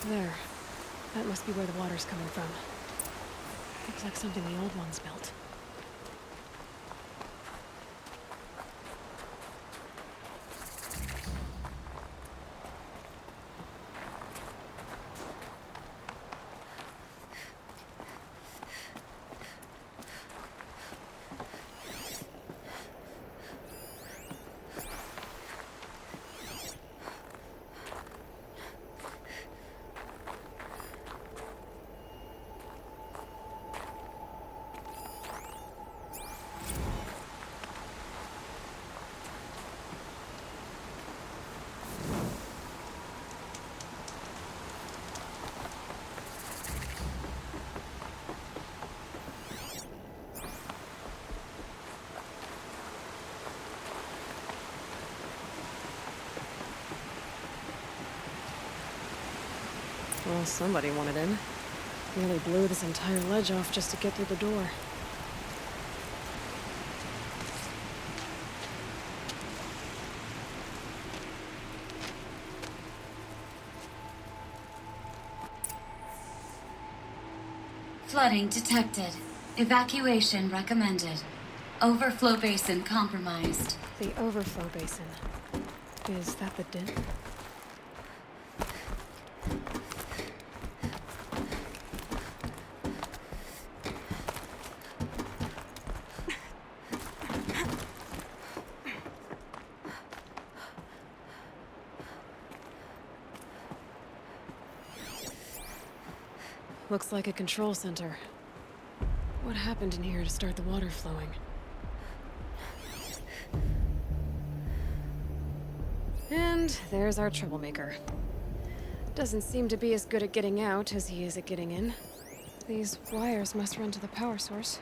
There. That must be where the water's coming from. Looks like something the old ones built. Well, somebody wanted in. Nearly blew this entire ledge off just to get through the door. Flooding detected. Evacuation recommended. Overflow basin compromised. The overflow basin. Is that the den? Looks like a control center. What happened in here to start the water flowing? And there's our troublemaker. Doesn't seem to be as good at getting out as he is at getting in. These wires must run to the power source.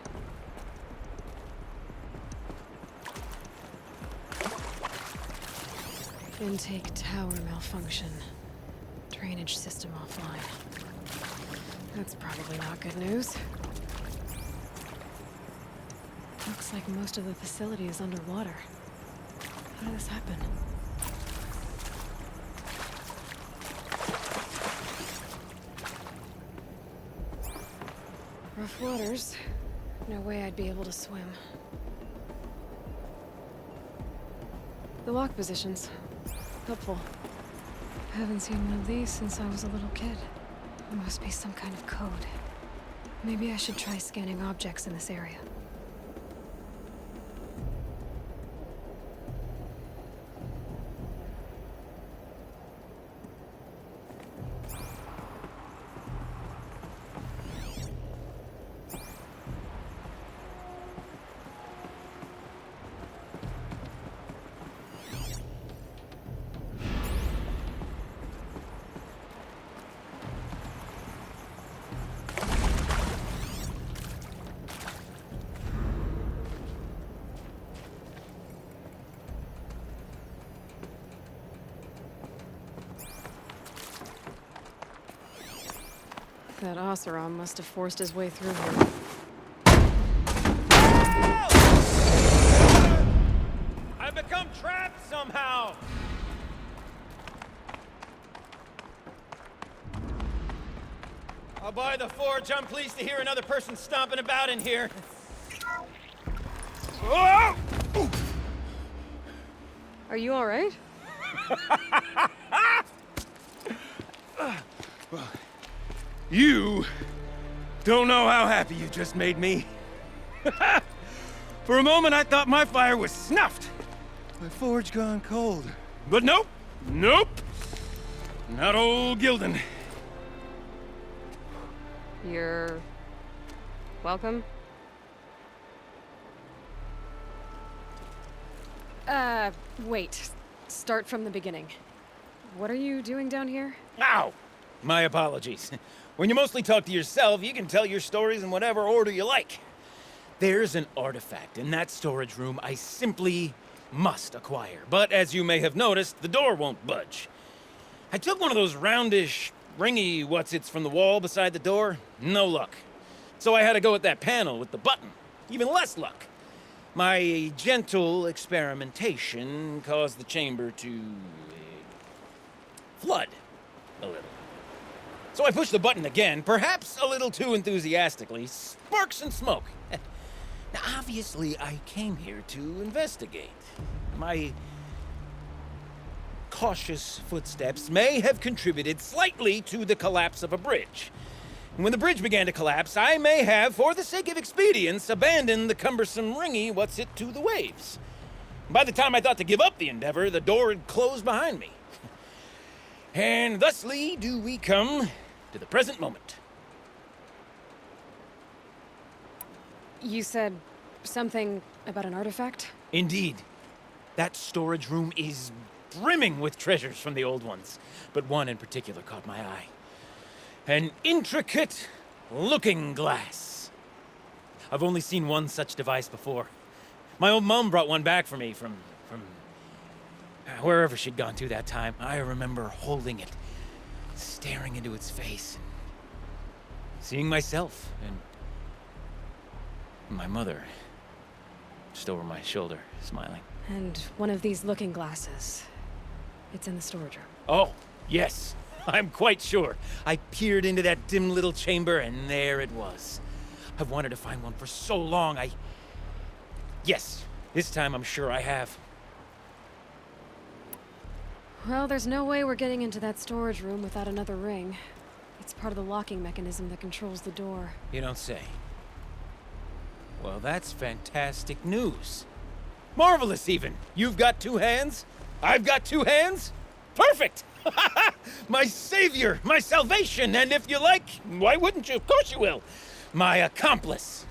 Intake tower malfunction. Drainage system offline. That's probably not good news. Looks like most of the facility is underwater. How did this happen? Rough waters. No way I'd be able to swim. The lock positions. Helpful. Haven't seen one of these since I was a little kid. There must be some kind of code. Maybe I should try scanning objects in this area. That Oseram must have forced his way through here. I've become trapped somehow! I'll buy the forge. I'm pleased to hear another person stomping about in here. Oh! Are you all right? Well, you don't know how happy you just made me. For a moment, I thought my fire was snuffed. My forge gone cold. But nope. Nope. Not old Gildan. You're... welcome? Wait. Start from the beginning. What are you doing down here? Ow! My apologies. When you mostly talk to yourself, you can tell your stories in whatever order you like. There's an artifact in that storage room I simply must acquire. But as you may have noticed, the door won't budge. I took one of those roundish, ringy what's-its from the wall beside the door. No luck. So I had to go with that panel with the button. Even less luck. My gentle experimentation caused the chamber to... flood a little. So I push the button again, perhaps a little too enthusiastically. Sparks and smoke. Now, obviously, I came here to investigate. My cautious footsteps may have contributed slightly to the collapse of a bridge. And when the bridge began to collapse, I may have, for the sake of expedience, abandoned the cumbersome ringy what's-it to the waves. By the time I thought to give up the endeavor, the door had closed behind me. And thusly do we come to the present moment. You said something about an artifact? Indeed. That storage room is brimming with treasures from the old ones, but one in particular caught my eye. An intricate looking glass. I've only seen one such device before. My old mum brought one back for me from wherever she'd gone to that time. I remember holding it, staring into its face, and seeing myself and my mother just over my shoulder, smiling. And one of these looking glasses. It's in the storage room. Oh, yes. I'm quite sure. I peered into that dim little chamber, and there it was. I've wanted to find one for so long, Yes, this time I'm sure I have. Well, there's no way we're getting into that storage room without another ring. It's part of the locking mechanism that controls the door. You don't say. Well, that's fantastic news. Marvelous, even. You've got two hands. I've got two hands. Perfect! My savior, my salvation, and if you like, why wouldn't you? Of course you will. My accomplice.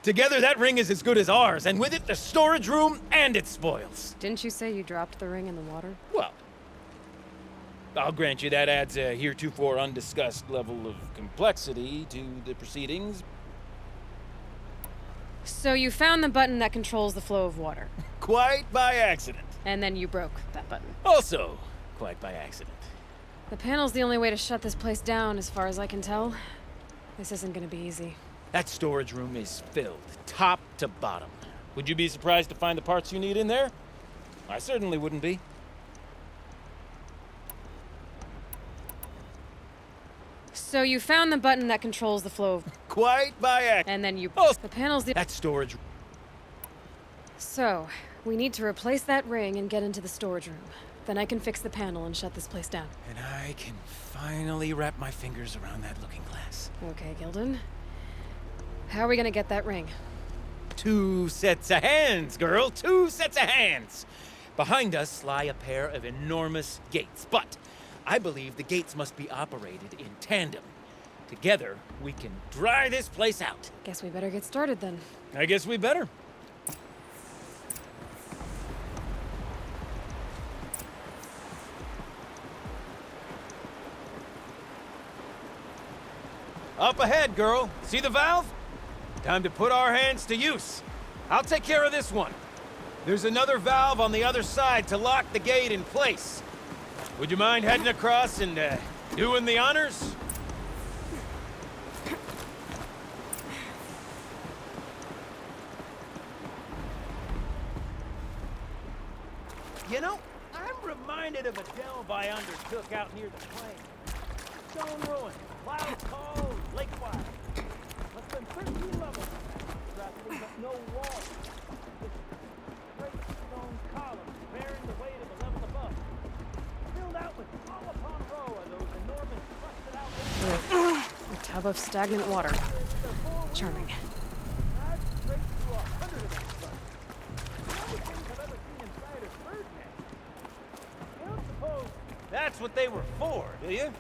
Together, that ring is as good as ours, and with it, the storage room and its spoils. Didn't you say you dropped the ring in the water? Well, I'll grant you that adds a heretofore undiscussed level of complexity to the proceedings. So you found the button that controls the flow of water. Quite by accident. And then you broke that button. Also, quite by accident. The panel's the only way to shut this place down, as far as I can tell. This isn't gonna be easy. That storage room is filled, top to bottom. Would you be surprised to find the parts you need in there? I certainly wouldn't be. So you found the button that controls the flow of... Quite by accident. And then you... Oh, the panel's the... that storage... So, we need to replace that ring and get into the storage room. Then I can fix the panel and shut this place down. And I can finally wrap my fingers around that looking glass. Okay, Gilden. How are we gonna get that ring? 2 sets of hands, girl. 2 sets of hands. Behind us lie a pair of enormous gates, but I believe the gates must be operated in tandem. Together, we can dry this place out. Guess we better get started then. I guess we better. Up ahead, girl. See the valve? Time to put our hands to use. I'll take care of this one. There's another valve on the other side to lock the gate in place. Would you mind heading across and doing the honors? You know, I'm reminded of a delve I undertook out near the plain. Stone ruin, cloud cove, lake fire. Must have been 13 levels. Practically but no walls. Just straight stone columns bearing the weight of the level above. Filled out with row upon row of those enormous crusted out A tub of stagnant water. Charming. I've straight through 100 of these suckers. The only things I've ever seen inside is bird nests. You don't suppose that's what they were for, do you?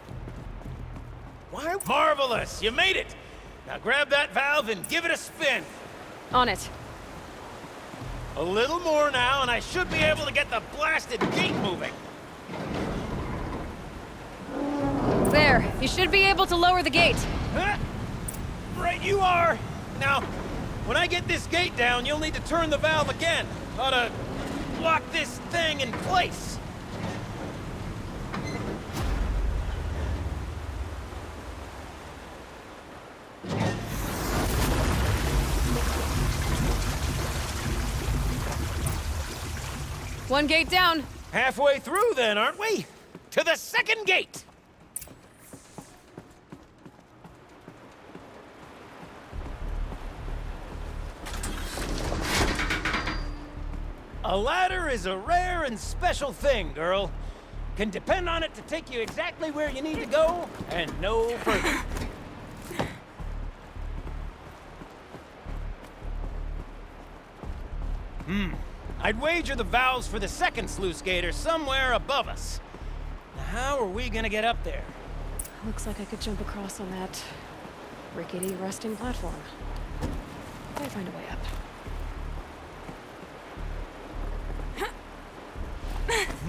Why? Marvelous! You made it! Now grab that valve and give it a spin. On it. A little more now, and I should be able to get the blasted gate moving. There. You should be able to lower the gate. Huh? Right you are! Now, when I get this gate down, you'll need to turn the valve again. Ought to lock this thing in place. One gate down. Halfway through then, aren't we? To the second gate! A ladder is a rare and special thing, girl. Can depend on it to take you exactly where you need to go, and no further. I'd wager the valves for the second sluice gate are somewhere above us. Now, how are we gonna get up there? Looks like I could jump across on that rickety resting platform. I'll find a way up.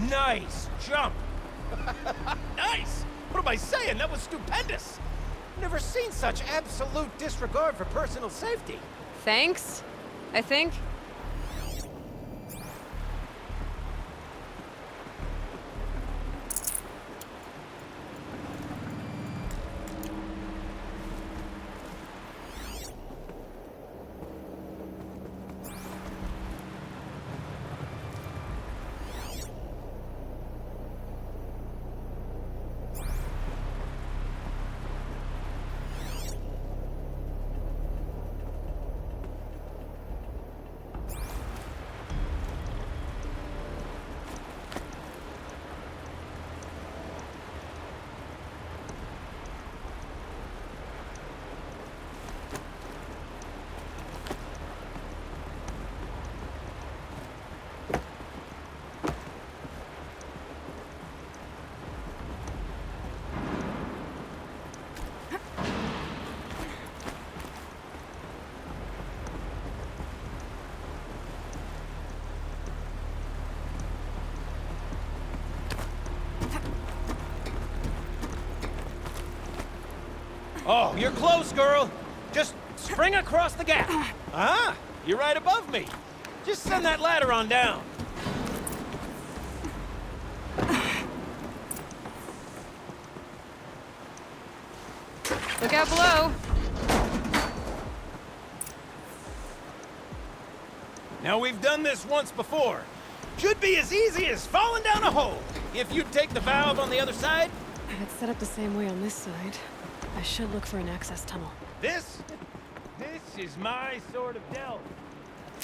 Nice jump! Nice! What am I saying? That was stupendous! Never seen such absolute disregard for personal safety. Thanks, I think. Oh, you're close, girl. Just spring across the gap. Ah, you're right above me. Just send that ladder on down. Look out below. Now, we've done this once before. Should be as easy as falling down a hole. If you take the valve on the other side. It's set up the same way on this side. I should look for an access tunnel. This is my sort of delve.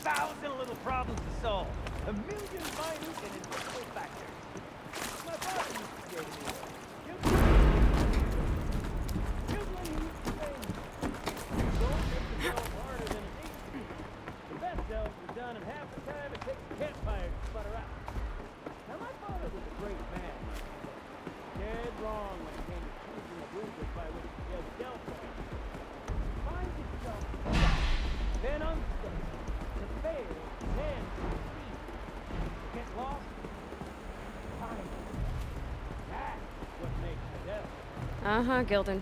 1,000 little problems to solve. A million minute and invisible factors. My father used to say to me, "Juggling used to say, don't make the delve harder than it needs to be. The best delves are done in half the time it takes a campfire to sputter out." Now, my father was a great man, dead wrong when it came to choosing a rubric by which to judge delve plans. Find yourself stuck, then unstuck. To fail, then succeed. Get lost, find it. That's what makes the delve. Uh-huh, Gilden.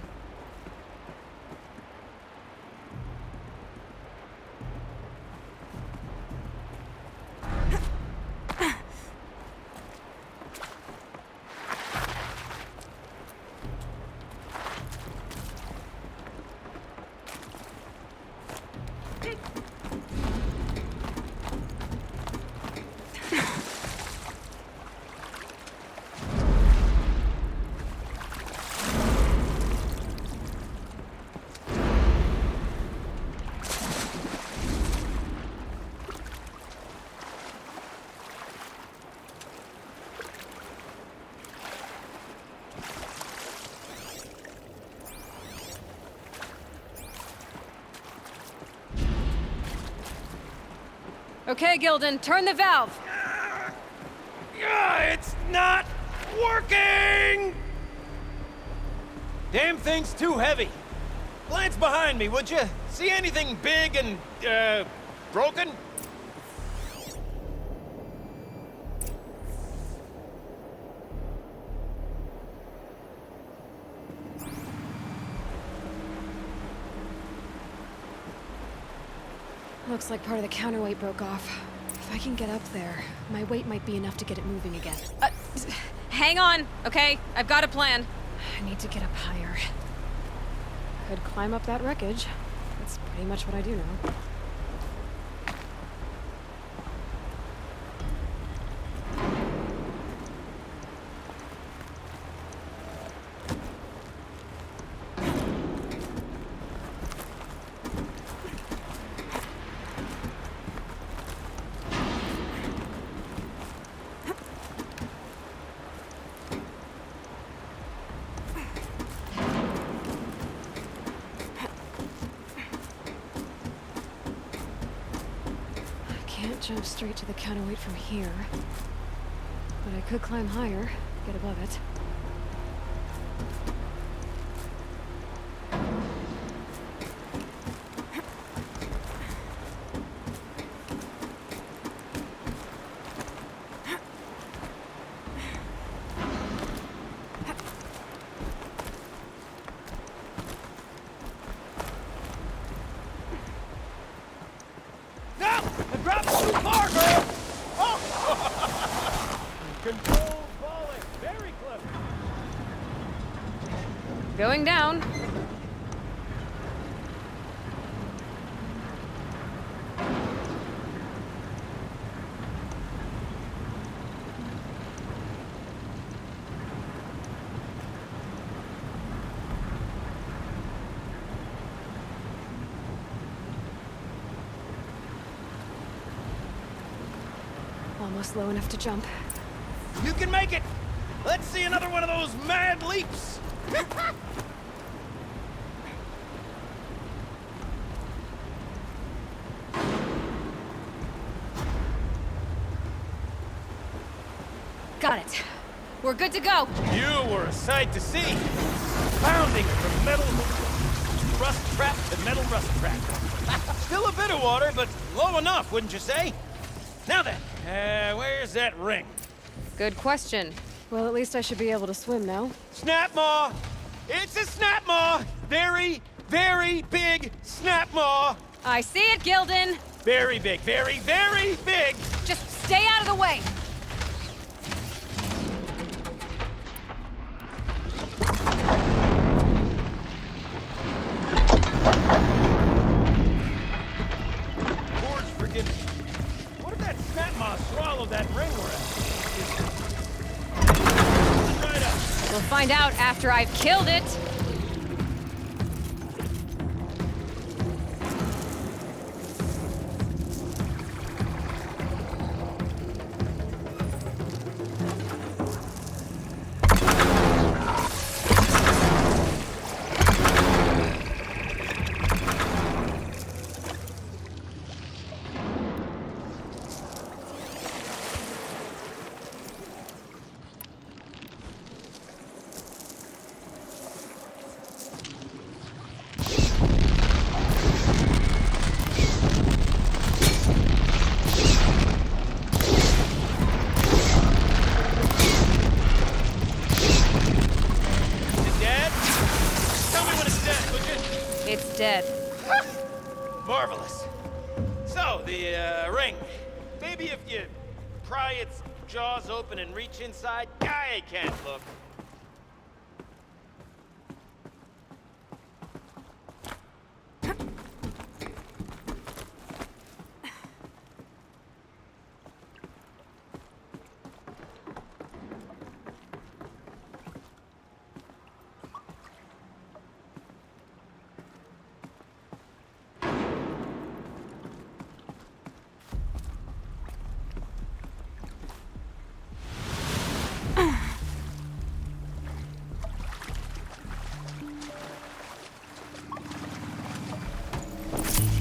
Okay, Gilden, turn the valve. It's not working! Damn thing's too heavy. Glance behind me, would you? See anything big and, broken? Looks like part of the counterweight broke off. If I can get up there, my weight might be enough to get it moving again. Hang on, okay? I've got a plan. I need to get up higher. Could climb up that wreckage. That's pretty much what I do now. jump straight to the counterweight from here. But I could climb higher, get above it. No! I dropped too far, girl! Oh! Controlled falling. Very clever. Going down. Almost low enough to jump. You can make it! Let's see another one of those mad leaps! Got it. We're good to go. You were a sight to see. Pounding from metal rust trap to metal rust trap. Still a bit of water, but low enough, wouldn't you say? Now then, where's that ring? Good question. Well, at least I should be able to swim now. Snap maw! It's a snap maw! Very, very big snap maw! I see it, Gildan. Very big, very, very big! Just stay out of the way. Lord forgive me. What if that snap maw swallowed that ring we're at? Right up. We'll find out after I've killed it. It's dead. Marvelous. So, the ring. Maybe if you pry its jaws open and reach inside, I can't look.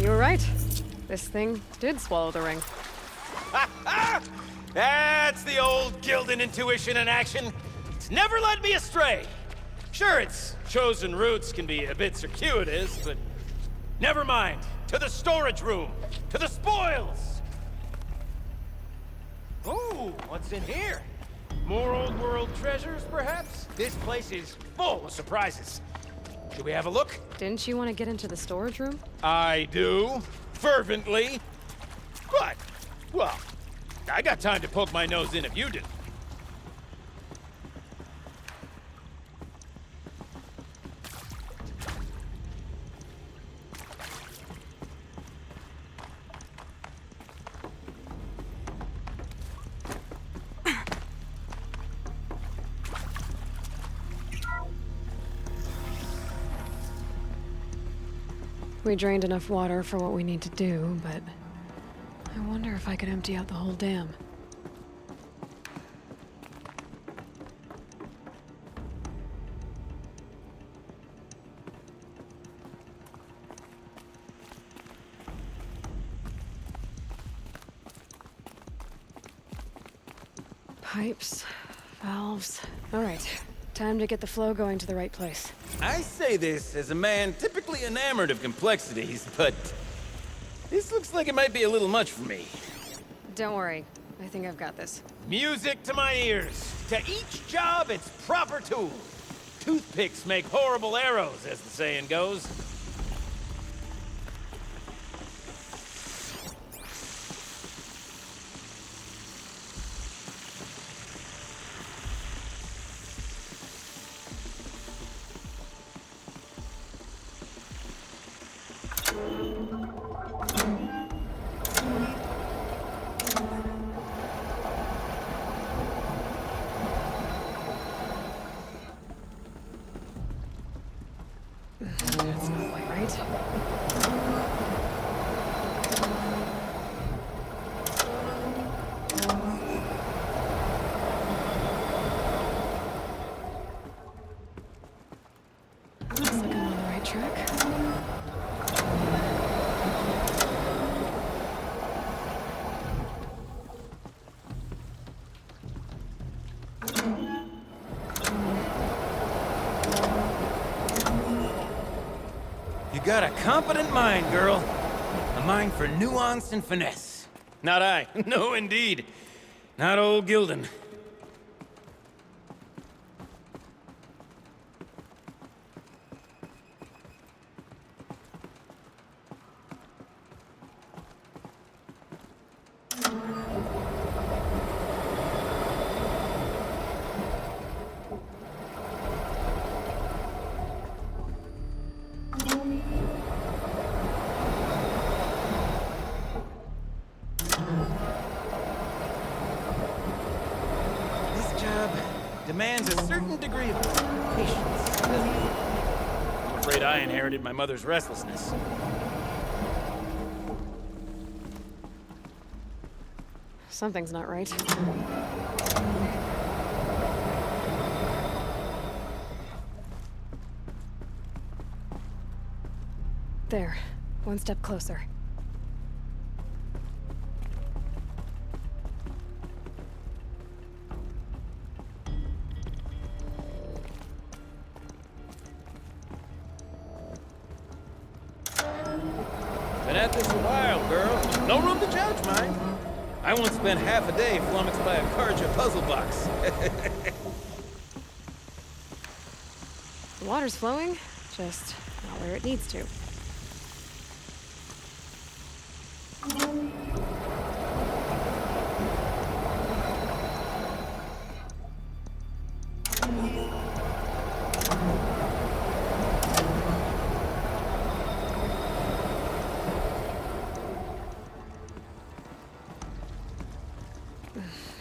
You were right. This thing did swallow the ring. That's the old Gildan intuition in action. It's never led me astray. Sure, its chosen routes can be a bit circuitous, but never mind. To the storage room. To the spoils. Ooh, what's in here? More old world treasures, perhaps? This place is full of surprises. Should we have a look? Didn't you want to get into the storage room? I do. Fervently. But, well, I got time to poke my nose in if you didn't. We drained enough water for what we need to do, but I wonder if I could empty out the whole dam. Pipes, valves. All right, time to get the flow going to the right place. I say this as a man typically enamored of complexities, but this looks like it might be a little much for me. Don't worry, I think I've got this. Music to my ears. To each job, its proper tool. Toothpicks make horrible arrows, as the saying goes. That's not quite right. Looks like I'm on the right track. You got a competent mind, girl. A mind for nuance and finesse. Not I. No, indeed. Not old Gildan. This job demands a certain degree of patience, doesn't it? I'm afraid I inherited my mother's restlessness. Something's not right. There. One step closer. Been at this a while, girl. No room to judge, mind. I once spent half a day flummoxed by a Karja puzzle box. The water's flowing, just not where it needs to.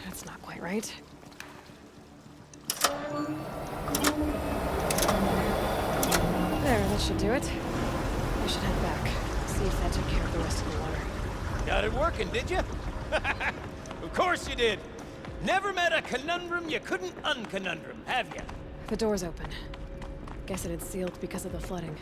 That's not quite right. There, that should do it. I should head back. See if that took care of the rest of the water. Got it working, did you? Of course you did. Never met a conundrum you couldn't unconundrum, have you? The door's open. Guess it had sealed because of the flooding.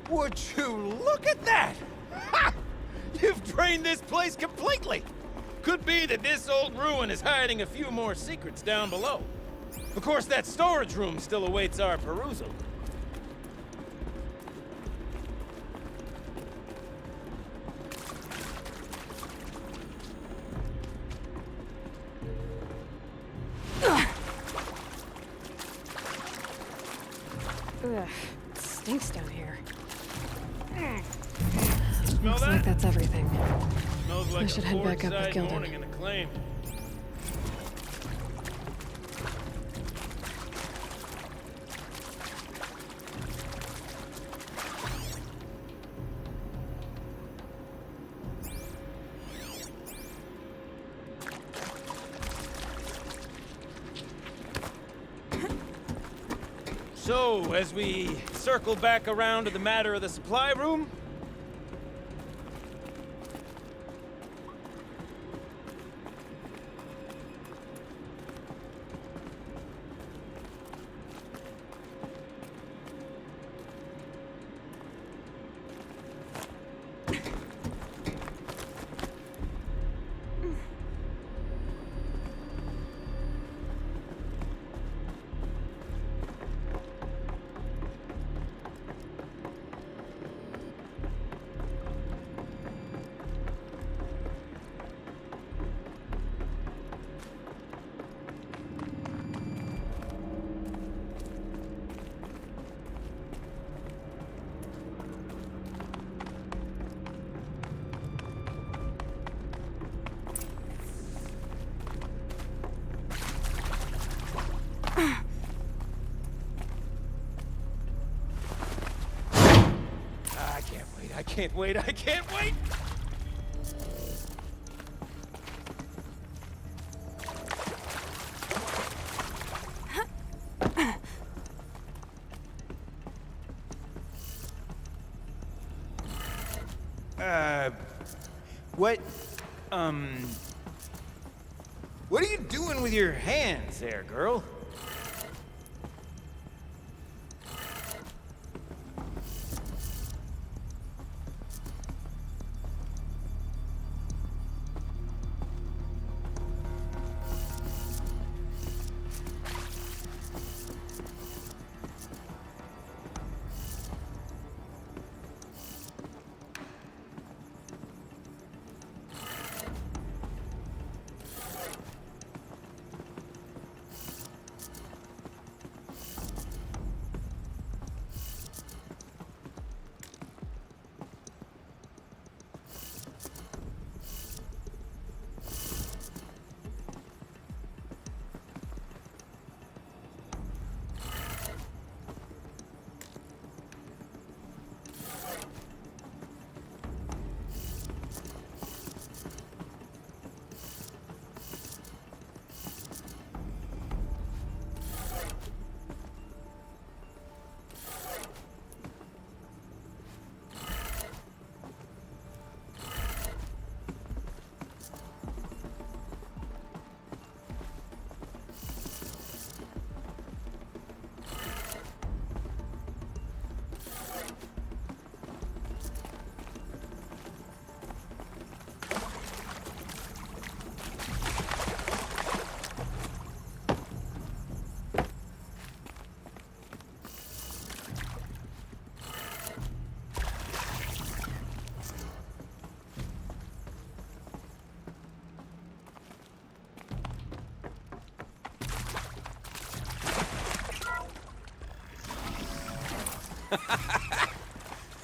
Would you look at that? Ha! You've drained this place completely. Could be that this old ruin is hiding a few more secrets down below. Of course, that storage room still awaits our perusal. Ugh, it stinks down here. Smell Looks that? like that's everything. Smells like should a head back up with port-side Gildan. morning and acclaimed. So, as we circle back around to the matter of the supply room? I can't wait, I can't wait! What, what are you doing with your hands there, girl?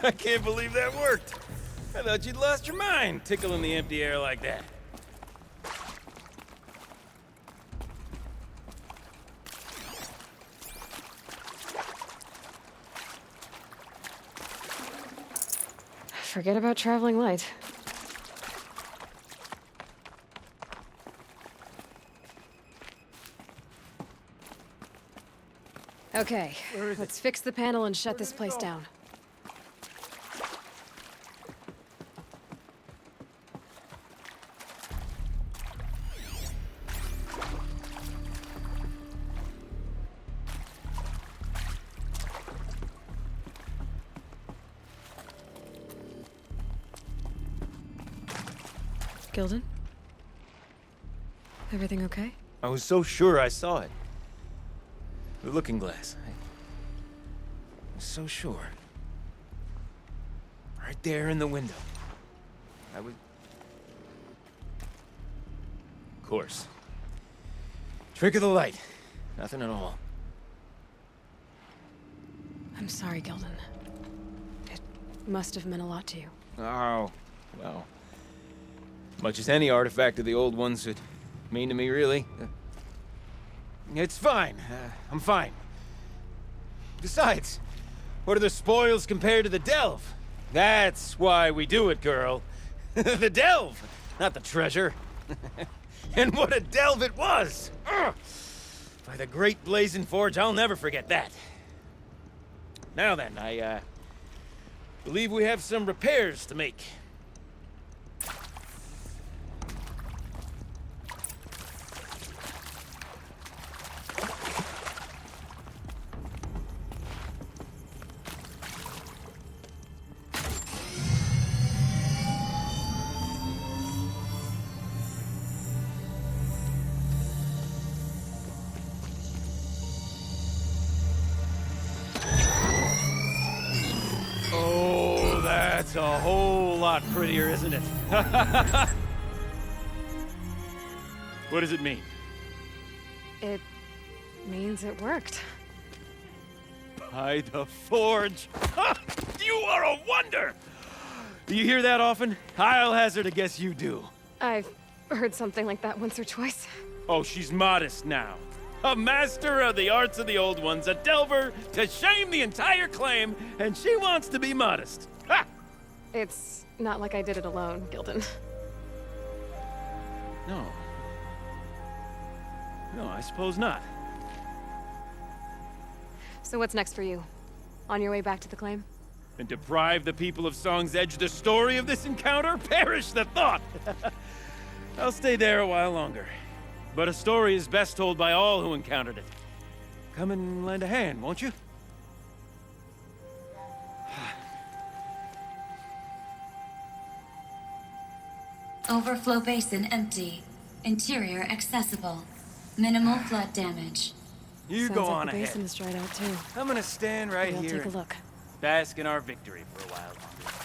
I can't believe that worked. I thought you'd lost your mind, tickling the empty air like that. Forget about traveling light. Okay, let's fix the panel and shut this place down. Gilden? Everything okay? I was so sure I saw it. The looking glass. I was so sure. Right there in the window. I was... Of course. Trick of the light. Nothing at all. I'm sorry, Gilden. It must have meant a lot to you. Oh, well. Much as any artifact of the old ones would mean to me, really. It's fine. I'm fine. Besides, what are the spoils compared to the delve? That's why we do it, girl. The delve, not the treasure. And what a delve it was! Ugh. By the great blazing forge, I'll never forget that. Now then, I believe we have some repairs to make. Oh, that's a whole lot prettier, isn't it? What does it mean? It means it worked. By the forge! You are a wonder! Do you hear that often? I'll hazard a guess you do. I've heard something like that once or twice. Oh, she's modest now. A master of the arts of the old ones, a delver to shame the entire claim, and she wants to be modest. Ha! It's not like I did it alone, Gildan. No. No, I suppose not. So what's next for you? On your way back to the claim? And deprive the people of Song's Edge the story of this encounter? Perish the thought! I'll stay there a while longer. But a story is best told by all who encountered it. Come and lend a hand, won't you? Overflow basin empty. Interior accessible. Minimal flood damage. You Sounds go like on the ahead. basin is dried out too. I'm gonna stand right Maybe here I'll take a and look. bask in our victory for a while longer.